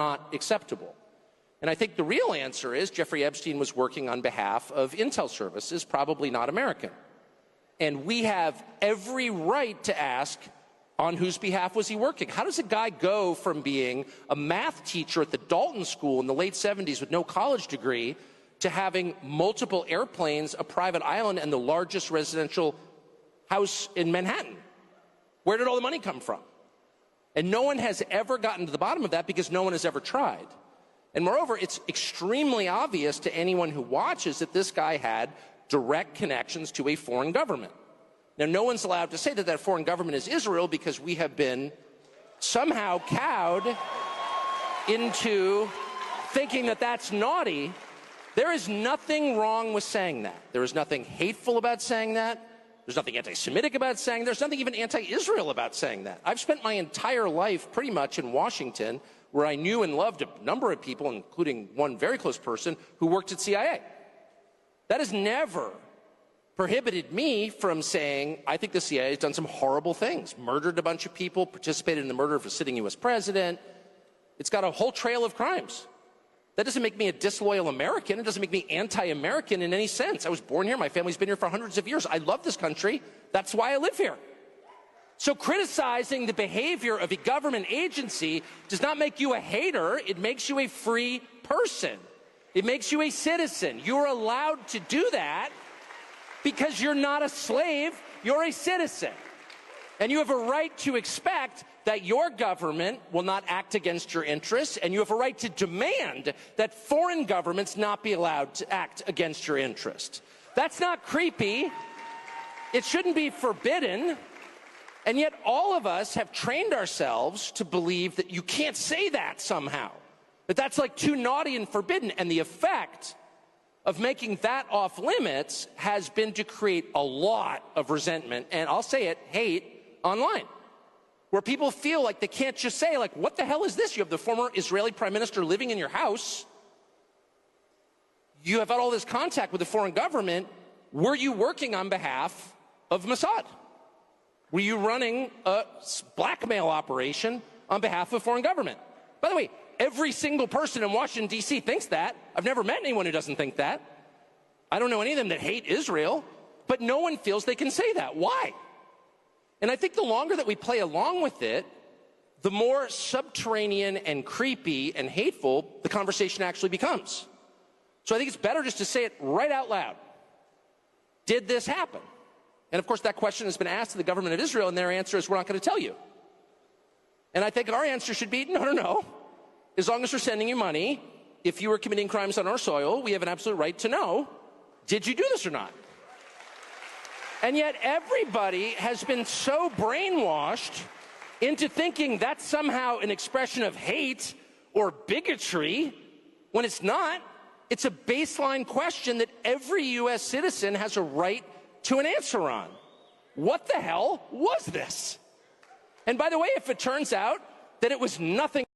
not acceptable. And I think the real answer is Jeffrey Epstein was working on behalf of intel services, probably not American. And we have every right to ask, on whose behalf was he working? How does a guy go from being a math teacher at the Dalton School in the late 70s with no college degree to having multiple airplanes, a private island, and the largest residential house in Manhattan? Where did all the money come from? And no one has ever gotten to the bottom of that because no one has ever tried. And moreover, it's extremely obvious to anyone who watches that this guy had direct connections to a foreign government. Now, no one's allowed to say that that foreign government is Israel because we have been somehow cowed into thinking that that's naughty. There is nothing wrong with saying that. There is nothing hateful about saying that. There's nothing anti-Semitic about saying that. There's nothing even anti-Israel about saying that. I've spent my entire life pretty much in Washington, where I knew and loved a number of people, including one very close person who worked at CIA. That has never prohibited me from saying, I think the CIA has done some horrible things, murdered a bunch of people, participated in the murder of a sitting U.S. president. It's got a whole trail of crimes. That doesn't make me a disloyal American. It doesn't make me anti-American in any sense. I was born here. My family's been here for hundreds of years. I love this country. That's why I live here. So criticizing the behavior of a government agency does not make you a hater. It makes you a free person. It makes you a citizen. You're allowed to do that because you're not a slave. You're a citizen. And you have a right to expect that your government will not act against your interests, and you have a right to demand that foreign governments not be allowed to act against your interests. That's not creepy. It shouldn't be forbidden. And yet all of us have trained ourselves to believe that you can't say that somehow, that that's like too naughty and forbidden. And the effect of making that off limits has been to create a lot of resentment, and I'll say it, hate online, where people feel like they can't just say, like, what the hell is this? You have the former Israeli prime minister living in your house. You have had all this contact with the foreign government. Were you working on behalf of Mossad? Were you running a blackmail operation on behalf of a foreign government? By the way, every single person in Washington, D.C. thinks that. I've never met anyone who doesn't think that. I don't know any of them that hate Israel, but no one feels they can say that. Why? And I think the longer that we play along with it, the more subterranean and creepy and hateful the conversation actually becomes. So I think it's better just to say it right out loud. Did this happen? And of course, that question has been asked to the government of Israel, and their answer is, we're not going to tell you. And I think our answer should be, no. As long as we're sending you money, if you were committing crimes on our soil, we have an absolute right to know, did you do this or not? And yet everybody has been so brainwashed into thinking that's somehow an expression of hate or bigotry, when it's not. It's a baseline question that every U.S. citizen has a right to an answer on. What the hell was this? And by the way, if it turns out that it was nothing